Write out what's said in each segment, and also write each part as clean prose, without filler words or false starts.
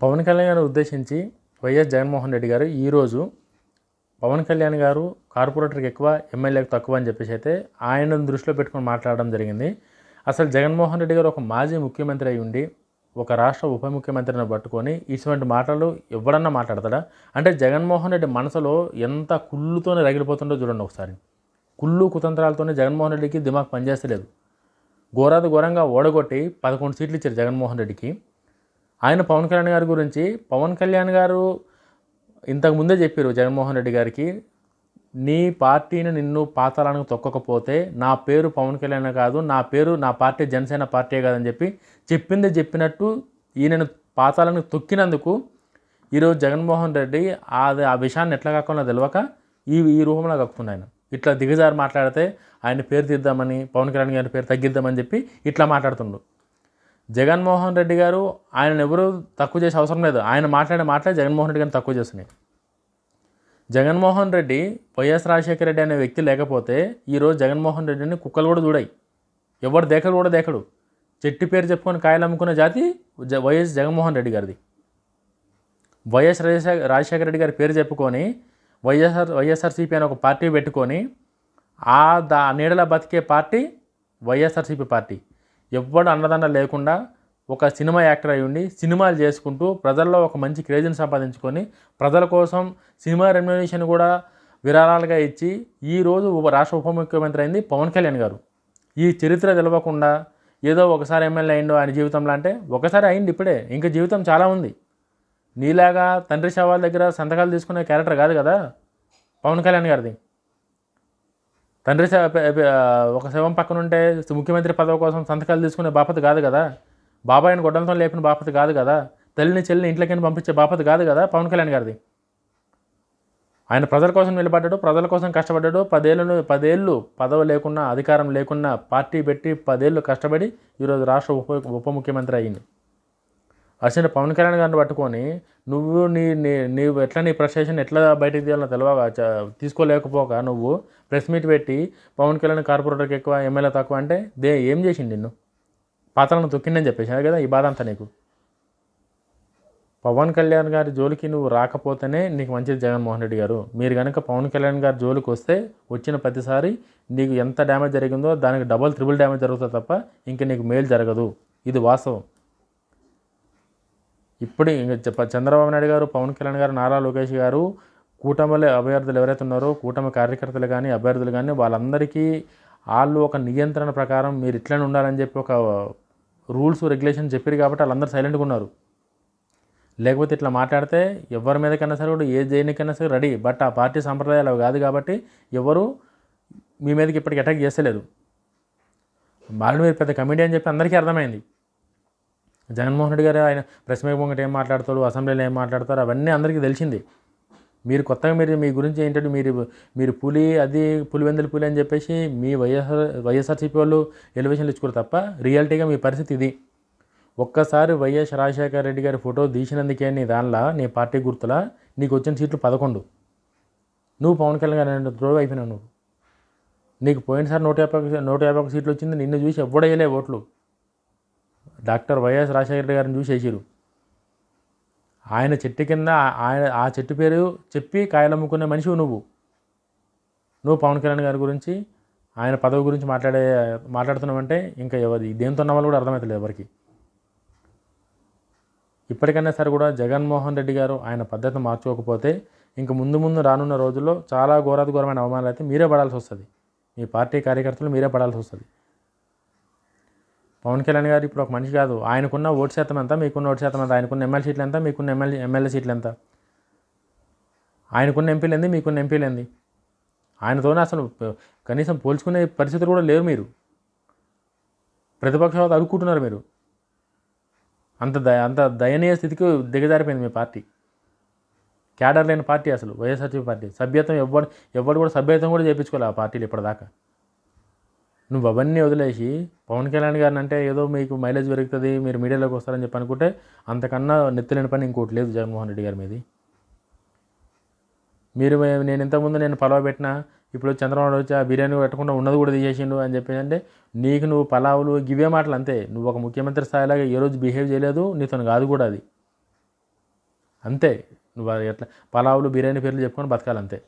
పవన్ కళ్యాణ్ గారిని ఉద్దేశించి వైఎస్ జగన్మోహన్ రెడ్డి గారు ఈరోజు పవన్ కళ్యాణ్ గారు కార్పొరేటర్కి ఎక్కువ ఎమ్మెల్యేకి తక్కువ అని చెప్పేసి అయితే ఆయనను దృష్టిలో పెట్టుకొని మాట్లాడడం జరిగింది. అసలు జగన్మోహన్ రెడ్డి గారు ఒక మాజీ ముఖ్యమంత్రి అయి ఉండి ఒక రాష్ట్ర ఉప ముఖ్యమంత్రిని పట్టుకొని ఇటువంటి మాటలు ఎవడన్నా మాట్లాడతాడా? అంటే జగన్మోహన్ రెడ్డి మనసులో ఎంత కుళ్ళుతోనే రగిలిపోతుందో చూడండి ఒకసారి. కుళ్ళు కుతంత్రాలతోనే జగన్మోహన్ రెడ్డికి దిమాగ్ పనిచేస్తలేదు. ఘోరంగా ఓడగొట్టి 11 సీట్లు ఇచ్చారు జగన్మోహన్ రెడ్డికి. ఆయన పవన్ కళ్యాణ్ గారి గురించి పవన్ కళ్యాణ్ గారు ఇంతకుముందే చెప్పారు జగన్మోహన్ రెడ్డి గారికి, నీ పార్టీని నిన్ను పాతాళానికి తొక్కకపోతే నా పేరు పవన్ కళ్యాణ్ కాదు, నా పార్టీ జనసేన పార్టీ కాదని చెప్పింది చెప్పినట్టు ఈయనను పాతాళానికి తొక్కినందుకు ఈరోజు జగన్మోహన్ రెడ్డి ఆ విషయాన్ని ఎట్లా కాకుండా తెలియక ఈ రూపంలో కక్కుతుంది. ఆయన ఇట్లా దిగజారి మాట్లాడితే ఆయన పేరు తీద్దామని, పవన్ కళ్యాణ్ గారి పేరు తగ్గిద్దామని చెప్పి ఇట్లా మాట్లాడుతుండు. జగన్మోహన్ రెడ్డి గారు ఆయనను ఎవరు తక్కువ చేసే అవసరం లేదు. ఆయన మాట్లాడే జగన్మోహన్ రెడ్డి గారిని తక్కువ చేస్తున్నాయి. జగన్మోహన్ రెడ్డి వైఎస్ రాజశేఖర రెడ్డి అనే వ్యక్తి లేకపోతే ఈరోజు జగన్మోహన్ రెడ్డిని కుక్కలు కూడా చూడాయి. ఎవరు దేకడు కూడా దేకడు. చెట్టు పేరు చెప్పుకొని కాయలు అమ్ముకున్న జాతి వైఎస్ జగన్మోహన్ రెడ్డి గారిది. వైఎస్ రాజశేఖర రెడ్డి గారి పేరు చెప్పుకొని వైఎస్ఆర్సీపీ అని ఒక పార్టీ పెట్టుకొని ఆ నీడలా బతికే పార్టీ వైఎస్ఆర్సీపీ పార్టీ. ఎవ్వడు అన్నదండ లేకుండా ఒక సినిమా యాక్టర్ అయి ఉండి సినిమాలు చేసుకుంటూ ప్రజల్లో ఒక మంచి క్రేజ్ని సంపాదించుకొని ప్రజల కోసం సినిమా రెమ్యునరేషన్ కూడా విరాళాలుగా ఇచ్చి ఈరోజు రాష్ట్ర ఉప ముఖ్యమంత్రి అయింది పవన్ కళ్యాణ్ గారు. ఈ చరిత్ర తెలవకుండా ఏదో ఒకసారి ఎమ్మెల్యే అయిందో ఆయన జీవితంలో, అంటే ఒకసారి అయింది, ఇప్పుడే ఇంకా జీవితం చాలా ఉంది. నీలాగా తండ్రి శవాల దగ్గర సంతకాలు తీసుకునే క్యారెక్టర్ కాదు కదా పవన్ కళ్యాణ్ గారిది. తండ్రి ఒక శవం పక్కన ఉంటే ముఖ్యమంత్రి పదవి కోసం సంతకాలు తీసుకునే బాపత కాదు కదా. బాబాయిని గొడ్డలతో లేపిన బాపత కాదు కదా. తల్లిని చెల్లిని ఇంట్లోకి పంపించే బాపత కాదు కదా పవన్ కళ్యాణ్ గారిది. ఆయన ప్రజల కోసం నిలబడ్డాడు, ప్రజల కోసం కష్టపడ్డాడు. 10 ఏళ్ళు పదవి లేకున్నా, అధికారం లేకున్నా పార్టీ పెట్టి 10 ఏళ్ళు కష్టపడి ఈరోజు రాష్ట్ర ఉప ముఖ్యమంత్రి అయ్యింది. అసలు పవన్ కళ్యాణ్ గారిని పట్టుకొని నువ్వు నీవు ఎట్లా నీ ఫ్రస్ట్రేషన్ ఎట్లా బయటకు తీయాలో తీసుకోలేకపోక నువ్వు ప్రెస్ మీట్ పెట్టి పవన్ కళ్యాణ్ కార్పొరేటర్కి ఎక్కువ ఎమ్మెల్యే తక్కువ అంటే ఏం చేసిండు? నిన్ను పాత్రలను తొక్కిందని చెప్పేసి కదా ఈ బాధ అంతా నీకు. పవన్ కళ్యాణ్ గారి జోలికి నువ్వు రాకపోతేనే నీకు మంచిది జగన్మోహన్ రెడ్డి గారు. మీరు కనుక పవన్ కళ్యాణ్ గారి జోలికి వస్తే వచ్చిన ప్రతిసారి నీకు ఎంత డ్యామేజ్ జరిగిందో దానికి డబల్ త్రిబుల్ డ్యామేజ్ జరుగుతుంది తప్ప ఇంకా నీకు మేలు జరగదు. ఇది వాస్తవం. ఇప్పుడు చంద్రబాబు నాయుడు గారు, పవన్ కళ్యాణ్ గారు, నారా లోకేష్ గారు కూటమిలో అభ్యర్థులు ఎవరైతే ఉన్నారో కూటమి కార్యకర్తలు కానీ అభ్యర్థులు కానీ వాళ్ళందరికీ వాళ్ళు ఒక నియంత్రణ ప్రకారం మీరు ఇట్లనే ఉండాలని చెప్పి ఒక రూల్స్ రెగ్యులేషన్ చెప్పారు కాబట్టి వాళ్ళందరూ సైలెంట్గా ఉన్నారు. లేకపోతే ఇట్లా మాట్లాడితే ఎవరి మీదకైనా సరే కూడా ఏ జైనికైనా సరే రెడీ. బట్ ఆ పార్టీ సంప్రదాయాలు అవి కాదు కాబట్టి ఎవరు మీ మీదకి ఇప్పటికి అటాక్ చేస్తలేదు. వాళ్ళు మీరు పెద్ద కమిటీ అని చెప్పి అందరికీ అర్థమైంది. జగన్మోహన్ రెడ్డి గారు ఆయన ప్రెస్ మీట్ ముంగట ఏం మాట్లాడతారు, అసెంబ్లీలో ఏం మాట్లాడతారు అవన్నీ అందరికీ తెలిసింది. మీరు కొత్తగా మీ గురించి ఏంటంటే మీరు పులివెందుల పులి అని చెప్పేసి మీ వైఎస్ఆర్సీపీ వాళ్ళు ఎలివేషన్లు ఇచ్చుకోరు తప్ప రియాలిటీగా మీ పరిస్థితి ఇది. ఒక్కసారి వైఎస్ రాజశేఖర రెడ్డి గారి ఫోటో తీసినందుకే నీ పార్టీ గుర్తులా నీకు వచ్చిన సీట్లు 11. నువ్వు పవన్ కళ్యాణ్ గారు త్రోవ్ అయిపోయినావు. నువ్వు నీకు పోయినసారి 151 సీట్లు వచ్చింది. నిన్ను చూసి ఎవ్వడయ్యలే ఓట్లు. డాక్టర్ వైఎస్ రాజశేఖర రెడ్డి గారిని చూసి వేసిరు. ఆయన చెట్టు కింద ఆ చెట్టు పేరు చెప్పి కాయలు అమ్ముకునే మనిషివి నువ్వు పవన్ కళ్యాణ్ గారి గురించి ఆయన పదవి గురించి మాట్లాడుతున్నావంటే ఇంకా దేంతో ఉన్న వాళ్ళు కూడా అర్థమవుతలేదు ఎవరికి. ఇప్పటికైనా సరే కూడా జగన్మోహన్ రెడ్డి గారు ఆయన పద్ధతిని మార్చుకోకపోతే ఇంక ముందు రానున్న రోజుల్లో చాలా ఘోరమైన అవమానాలు అయితే మీరే పడాల్సి వస్తుంది. మీ పార్టీ కార్యకర్తలు మీరే పడాల్సి వస్తుంది. పవన్ కళ్యాణ్ గారు ఇప్పుడు ఒక మనిషి కాదు. ఆయనకున్న ఓటు శాతం ఎంత, మీకున్న ఓటు శాతం ఎంత, ఆయనకున్న ఎమ్మెల్యే సీట్లు ఎంత, మీకున్న ఎమ్మెల్యే సీట్లు ఎంత, ఆయనకున్న ఎంపీలు ఏంది, మీకున్న ఎంపీలు ఏంది. ఆయనతోనే అసలు కనీసం పోల్చుకునే పరిస్థితులు కూడా లేరు. మీరు ప్రతిపక్షాలు అడుక్కుంటున్నారు. మీరు అంత దయనీయ స్థితికి దిగజారిపోయింది మీ పార్టీ. క్యాడర్ లేని పార్టీ అసలు వైఎస్ఆర్సీపీ పార్టీ. సభ్యత్వం ఎవరు కూడా సభ్యత్వం కూడా చేయించుకోవాలి ఆ పార్టీలు ఇప్పటిదాకా. నువ్వు అవన్నీ వదిలేసి పవన్ కళ్యాణ్ గారిని అంటే ఏదో మీకు మైలేజ్ పెరుగుతుంది, మీరు మీడియాలోకి వస్తారని చెప్పి అనుకుంటే అంతకన్నా నెత్తిలేని పని ఇంకోటి లేదు జగన్మోహన్ రెడ్డి గారి మీది. నేను ఇంతకుముందు పలావ్ పెట్టినా, ఇప్పుడు చంద్రబాబు వచ్చి ఆ బిర్యానీ పెట్టకుండా ఉన్నది కూడా తీసేసిండు అని చెప్పేసి అంటే నువ్వు పలావులు గివే మాటలు అంతే. నువ్వు ఒక ముఖ్యమంత్రి స్థాయిలాగా ఏ రోజు బిహేవ్ చేయలేదు, నీతో కాదు కూడా అది. అంతే. నువ్వు ఎట్లా పలావులు బిర్యానీ పేర్లు చెప్పుకొని బతకాలి అంతే.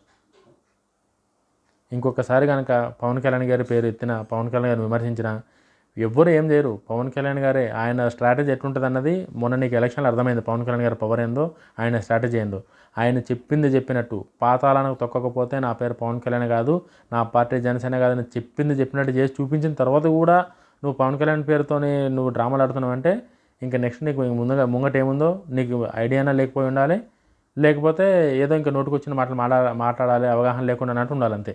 ఇంకొకసారి కనుక పవన్ కళ్యాణ్ గారి పేరు ఎత్తిన, పవన్ కళ్యాణ్ గారిని విమర్శించిన ఎవ్వరు ఏం చేయరు. పవన్ కళ్యాణ్ గారే ఆయన స్ట్రాటజీ ఎట్లుంటుంది అన్నది మొన్న నీకు ఎలక్షన్లో అర్థమైంది. పవన్ కళ్యాణ్ గారి పవర్ ఏందో, ఆయన స్ట్రాటజీ ఏందో. ఆయన చెప్పింది చెప్పినట్టు పాతాళానికి తొక్కకపోతే నా పేరు పవన్ కళ్యాణ్ కాదు, నా పార్టీ జనసేన కాదని చెప్పింది చెప్పినట్టు చేసి చూపించిన తర్వాత కూడా నువ్వు పవన్ కళ్యాణ్ పేరుతోనే నువ్వు డ్రామాలు ఆడుతున్నావు అంటే ఇంకా నెక్స్ట్ నీకు ముంగట ఏముందో నీకు ఐడియానా లేకపోయి ఉండాలి, లేకపోతే ఏదో ఇంకా నోటుకొచ్చిన మాటలు మాట్లాడాలి, అవగాహన లేకుండా అన్నట్టు ఉండాలి అంతే.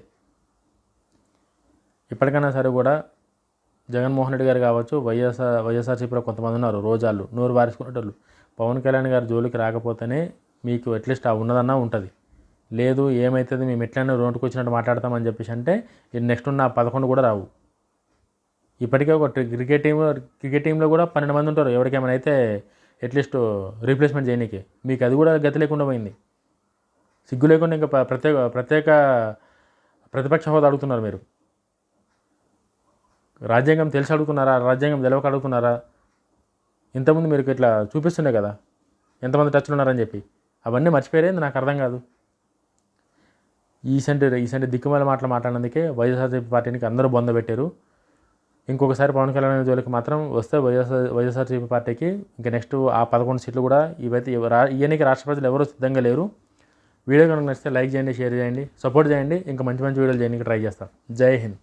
ఇప్పటికైనా సరే కూడా జగన్మోహన్ రెడ్డి గారు కావచ్చు, వైఎస్ఆర్సీపీలో కొంతమంది ఉన్నారు రోజాలు, నోరు బారేసుకునేటోళ్ళు. పవన్ కళ్యాణ్ గారి జోలికి రాకపోతేనే మీకు అట్లీస్ట్ ఆ ఉన్నదన్నా ఉంటుంది. లేదు ఏమవుతుంది మేము ఎట్లయినా నోటుకు వచ్చినట్టు మాట్లాడతామని చెప్పేసి అంటే నెక్స్ట్ ఉన్న 11 కూడా రావు. ఇప్పటికే ఒక క్రికెట్ టీంలో కూడా 12 మంది ఉంటారు. ఎవరికేమైనా అయితే అట్లీస్ట్ రీప్లేస్మెంట్ చేయనీకి మీకు అది కూడా గతి లేకుండా పోయింది. సిగ్గు లేకుండా ఇంకా ప్రత్యేక ప్రతిపక్ష హోదా అడుగుతున్నారు మీరు. రాజ్యాంగం తెలిసి అడుగుతున్నారా, రాజ్యాంగం తెలవక అడుగుతున్నారా? ఇంతకుముందు మీరు ఇట్లా చూపిస్తుండే కదా ఎంతమంది టచ్లు ఉన్నారని చెప్పి, అవన్నీ మర్చిపోయేది నాకు అర్థం కాదు. ఈసంటి దిక్కుమాల మాట్లాడినందుకే వైఎస్ఆర్సీపీ పార్టీకి అందరూ బొందబెట్టారు. ఇంకొకసారి పవన్ కళ్యాణ్ జోలికి మాత్రం వస్తే వైఎస్ఆర్సీపీ పార్టీకి ఇంకా నెక్స్ట్ ఆ 11 సీట్లు కూడా ఇవైతే ఇవన్నీ రాష్ట్ర ప్రజలు ఎవరూ సిద్ధంగా లేరు. వీడియో కనుక నచ్చితే లైక్ చేయండి, షేర్ చేయండి, సపోర్ట్ చేయండి. ఇంకా మంచి వీడియోలు చేయడానికి ట్రై చేస్తాం. జై హింద్.